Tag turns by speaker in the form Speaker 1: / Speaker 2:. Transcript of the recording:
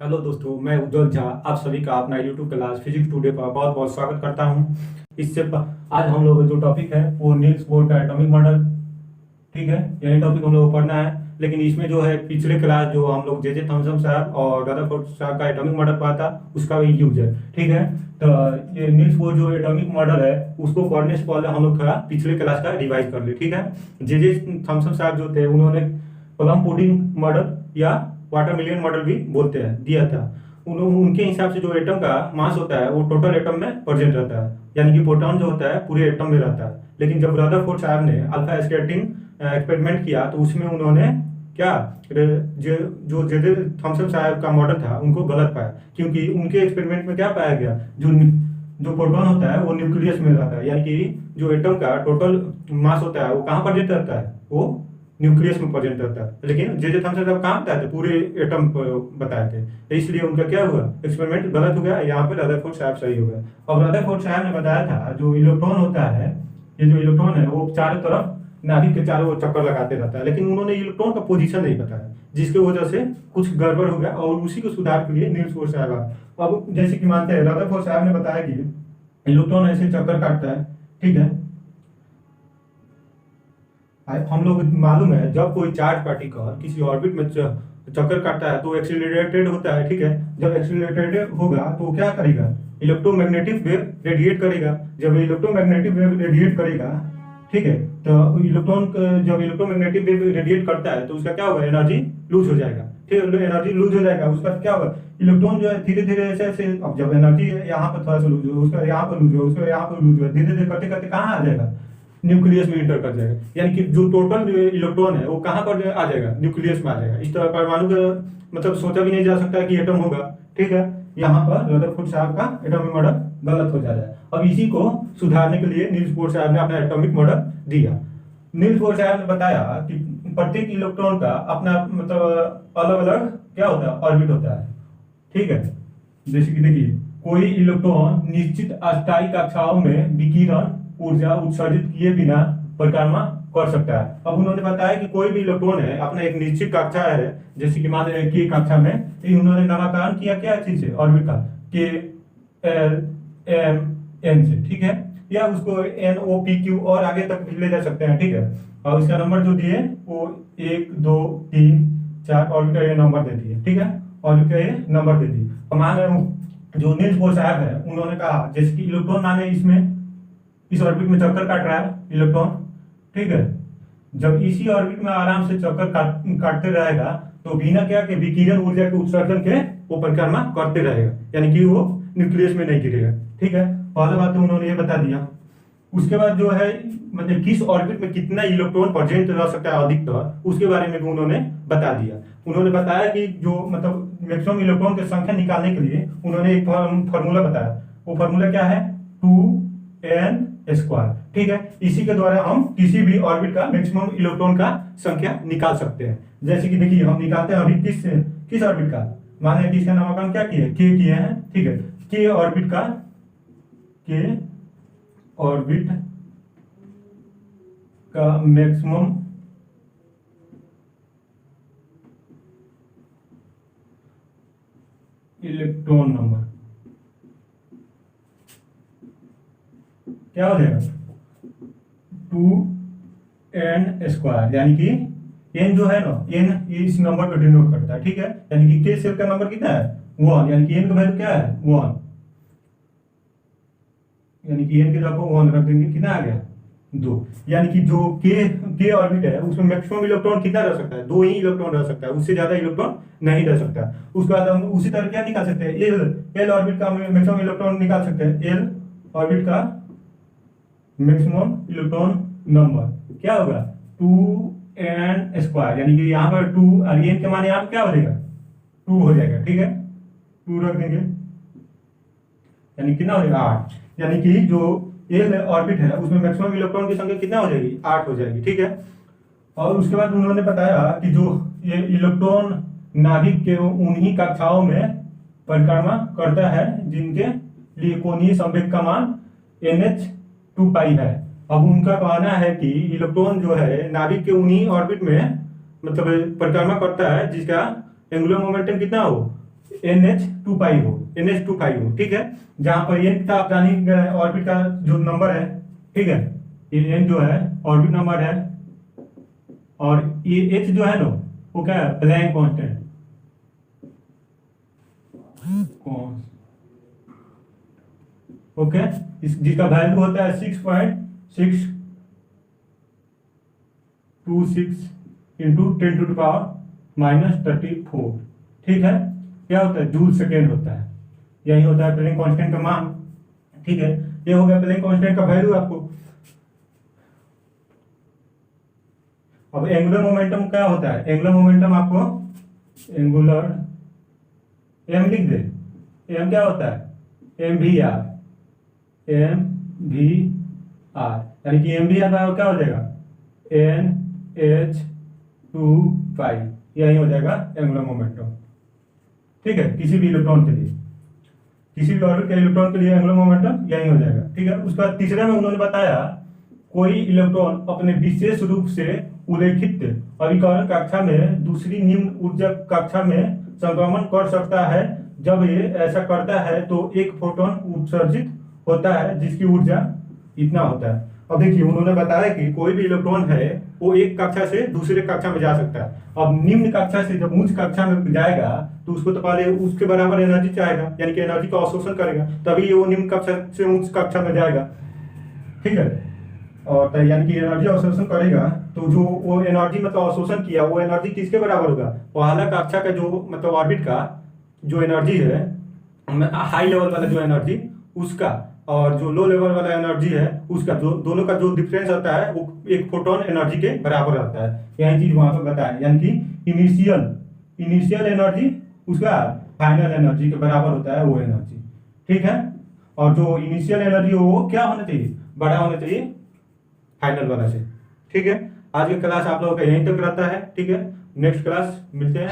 Speaker 1: Hello दोस्तों, मैं उज्जवल झा आप सभी का अपना यूट्यूब क्लास फिजिक्स टुडे पर बहुत बहुत स्वागत करता हूं। आज हम लोग जो टॉपिक है वो नील्स बोर का एटॉमिक मॉडल, ठीक है, यही टॉपिक हम लोग को पढ़ना है। लेकिन इसमें जो है पिछले क्लास जो हम लोग जे थॉमसन साहब और रदरफोर्ड साहब का एटॉमिक मॉडल पढ़ा था उसका भी यूज है, ठीक है। तो ये नील्स बोर जो एटॉमिक मॉडल है उसको पढ़ने से पहले हम लोग थोड़ा पिछले क्लास का रिवाइज कर ले, ठीक है। जे थॉमसन साहब जो थे उन्होंने प्लम पुडिंग मॉडल या वाटरमेलन मॉडल भी बोलते हैं दिया था। उनके हिसाब से जो एटम का मास होता है वो टोटल एटम में प्रेजेंट रहता है, यानी कि प्रोटॉन जो होता है पूरे एटम में रहता है। लेकिन जब रदरफोर्ड साहब ने अल्फा स्कैटरिंग एक्सपेरिमेंट किया तो उसमें उन्होंने क्या जो जे थॉमसन साहब का मॉडल था उनको गलत पाया, क्योंकि उनके एक्सपेरिमेंट में क्या पाया गया, जो जो प्रोटॉन होता है वो न्यूक्लियस में रहता है, यानी कि जो एटम का टोटल मास होता है वो कहाँ प्रेजेंट रहता है, वो न्यूक्लियस में प्रेजेंट रहता है। लेकिन जे थॉमसन साहब कहाँ बताए थे, पूरे एटम बताए थे, तो इसलिए उनका क्या हुआ, एक्सपेरिमेंट गलत हो गया। यहाँ पे रदरफोर्ड साहब सही हो गया। और रदरफोर्ड साहब ने बताया था जो इलेक्ट्रॉन होता है, ये जो इलेक्ट्रॉन है वो चारों तरफ नाभिक के चारों ओर चक्कर लगाते रहता है, लेकिन उन्होंने इलेक्ट्रॉन का पोजीशन नहीं बताया, जिसकी वजह से कुछ गड़बड़ हो गया और उसी को सुधार के लिए नील्स बोर साहब आए। अब जैसे कि मानते हैं रदरफोर्ड साहब ने बताया कि इलेक्ट्रॉन ऐसे चक्कर काटता है, ठीक है। हम लोग मालूम है जब कोई चार्ज पार्टिकल किसी ऑर्बिट में चक्कर काटता है तो एक्सीलरेटेड होता है, ठीक है। जब एक्सीलरेटेड होगा तो वो क्या करेगा, इलेक्ट्रोमैग्नेटिक वेव रेडिएट करेगा। जब इलेक्ट्रोमैग्नेटिक वेव रेडिएट करेगा, ठीक है, तो इलेक्ट्रॉन जब इलेक्ट्रोमैग्नेटिक वेव रेडिएट करता है तो उसका क्या होगा, एनर्जी लूज हो जाएगा, ठीक है। एनर्जी लूज हो जाएगा, उसका क्या होगा, इलेक्ट्रॉन जो है धीरे धीरे ऐसे ऐसे, अब जब एनर्जी यहाँ पर थोड़ा सा लूज हो, उसका यहाँ पर लूज हो, उसका यहाँ पर लूज हो, धीरे धीरे करते करते कहाँ आ जाएगा, न्यूक्लियस में इंटर कर जाएगा। यानी कि जो टोटल इलेक्ट्रॉन है वो कहाँ पर आ जाएगा, न्यूक्लियस में आ जाएगा। इस तरह परमाणु का मतलब सोचा भी नहीं जा सकता कि एटम होगा, ठीक है। यहाँ पर रदरफोर्ड साहब का एटॉमिक मॉडल गलत हो जा रहा है। अब इसी को सुधारने के लिए नील्स बोर साहब ने अपना एटॉमिक मॉडल दिया। नील्स बोर साहब ने बताया कि प्रत्येक इलेक्ट्रॉन का अपना मतलब अलग अलग क्या होता है, ऑर्बिट होता है, ठीक है। जैसे कि देखिए कोई इलेक्ट्रॉन निश्चित अस्थायी कक्षाओं में विकिरण ऊर्जा उत्सर्जित किए बिना परिक्रमा कर सकता है। अब उन्होंने बताया कि कोई भी इलेक्ट्रॉन है अपना एक निश्चित कक्षा है, जैसे कि मान रहे की कक्षा में, तो उन्होंने नामकरण किया क्या चीज से, ऑर्बिट का, के एल एम एन से, ठीक है। या उसको एन ओ पी क्यू और आगे तक भी ले जा सकते हैं, ठीक है। और इसका नंबर जो दिए वो 1 2 3 4 ऑर्बिट का ये नंबर दे दिए, ठीक है। ऑर्बिट का ये नंबर दे दिए। और मान रहे जो नील्स बोर साहब है उन्होंने कहा जैसे कि इलेक्ट्रॉन माने इसमें इस ऑर्बिट में चक्कर काट रहा है इलेक्ट्रॉन, ठीक है। जब इसी ऑर्बिट में आराम से चक्कर काटते रहेगा तो बिना क्या के विकिरण ऊर्जा के उत्सर्जन के वो परिक्रमा करते रहेगा, यानी कि वो न्यूक्लियस में नहीं गिरेगा, ठीक है। पहले बात तो उन्होंने ये बता दिया। उसके बाद जो है मतलब किस ऑर्बिट में कितना इलेक्ट्रॉन प्रेजेंट रह सकता है अधिकतर, उसके बारे में भी उन्होंने बता दिया। उन्होंने बताया कि जो मतलब मैक्सिमम इलेक्ट्रॉन की संख्या निकालने के लिए उन्होंने एक फार्मूला बताया। वो फार्मूला क्या है, 2n स्क्वायर, ठीक है। इसी के द्वारा हम किसी भी ऑर्बिट का मैक्सिमम इलेक्ट्रॉन का संख्या निकाल सकते हैं। जैसे कि देखिए हम निकालते हैं अभी किस ऑर्बिट का, माने कि इसका नामकरण क्या किया, के किए हैं, ठीक है। के ऑर्बिट का मैक्सिमम इलेक्ट्रॉन नंबर क्या हो जाएगा, 2n स्क्वायर, यानी कि n जो है ना, n इस नंबर को डिनोट करता है, ठीक है। यानी कि के सेल का नंबर कितना है, 1, यानी कि n का वैल्यू क्या है, 1, यानी कि n के जगह पर 1 रख देंगे, कितना आ गया, 2। यानी कि जो के ऑर्बिट है उसमें मैक्सिमम इलेक्ट्रॉन कितना रह सकता है, 2 ही इलेक्ट्रॉन रह सकता है, उससे ज्यादा इलेक्ट्रॉन नहीं रह सकता। उसके बाद हम उसी तरह क्या निकाल सकते हैं, एल ऑर्बिट का मैक्सिमम इलेक्ट्रॉन निकाल सकते हैं। एल ऑर्बिट का मैक्सिमम इलेक्ट्रॉन नंबर क्या होगा, 2n स्क्वायर, यानी कि यहाँ पर 2 और n के माने यहाँ क्या हो जाएगा, 2 हो जाएगा, ठीक है। 2 रख देंगे, यानी कितना हो जाएगा, 8। यानी कि जो एल ऑर्बिट है उसमें मैक्सिमम इलेक्ट्रॉन की संख्या कितना हो जाएगी, 8 हो जाएगी, ठीक है। और उसके बाद उन्होंने बताया कि जो ये इलेक्ट्रॉन नाभिक के उन्हीं कक्षाओं में परिक्रमा करता है जिनके लिए कोणीय संवेग का मान NH2 है। अब उनका कहना है कि इलेक्ट्रॉन जो है नाभिक के उन्हीं ऑर्बिट में मतलब परिक्रमा करता है जिसका एंगुलर मोमेंटम कितना हो, NH25 हो, ठीक है। जहां पर n का अपनी ऑर्बिट का जो नंबर है, ठीक है, ये n जो है ऑर्बिट नंबर है, और ये h जो है ना वो क्या है, प्लैंक कांस्टेंट, ओके, जिसका वैल्यू होता है 6.626 इंटू 10⁻⁻34, ठीक है। क्या होता है, जूल सेकेंड होता है, यही होता है प्लैंक कांस्टेंट का मान, ठीक है। ये हो गया प्लैंक कांस्टेंट का वैल्यू आपको। अब एंगुलर मोमेंटम क्या होता है, एंगुलर मोमेंटम आपको एंगुलर एम लिख दे, एम क्या होता है, MVR, यानी कि MVR क्या हो जाएगा, NH25, यही हो जाएगा एंगुलर मोमेंटम, ठीक है। किसी भी इलेक्ट्रॉन के लिए, किसी भी ऑर्बिट के इलेक्ट्रॉन के लिए एंगुलर मोमेंटम यही हो जाएगा, ठीक है। उसके बाद तीसरे में उन्होंने बताया कोई इलेक्ट्रॉन अपने विशेष रूप से उल्लेखित अभिकरण कक्षा में दूसरी निम्न ऊर्जा कक्षा में संक्रमण कर सकता है। जब ये ऐसा करता है तो एक फोटोन उत्सर्जित होता है जिसकी ऊर्जा इतना होता है। अब देखिए उन्होंने बताया कि कोई भी इलेक्ट्रॉन है वो एक कक्षा से दूसरे कक्षा में जा सकता है। अब निम्न कक्षा से जब उच्च कक्षा में जाएगा तो उसको तो पहले उसके बराबर एनर्जी चाहेगा, यानी कि एनर्जी का अवशोषण करेगा, तभी वो निम्न कक्षा से उच्च कक्षा में जाएगा, ठीक है। और यानी कि एनर्जी अवशोषण करेगा तो जो वो एनर्जी मतलब अवशोषण किया वो एनर्जी किसके बराबर होगा, पहला कक्षा का जो मतलब ऑर्बिट का जो एनर्जी है, हाई लेवल वाला जो एनर्जी उसका, और जो लो लेवल वाला एनर्जी है उसका, दोनों का जो डिफरेंस आता है वो एक फोटोन एनर्जी के बराबर आता है। यही चीज वहां पर बताया, यानी कि इनिशियल एनर्जी उसका फाइनल एनर्जी के बराबर होता है वो एनर्जी, ठीक है। और जो इनिशियल एनर्जी हो वो क्या होना चाहिए, बड़ा होना चाहिए फाइनल वाला से, ठीक है। आज की क्लास आप लोगों का यहीं तक रहता है, ठीक है। नेक्स्ट क्लास मिलते हैं।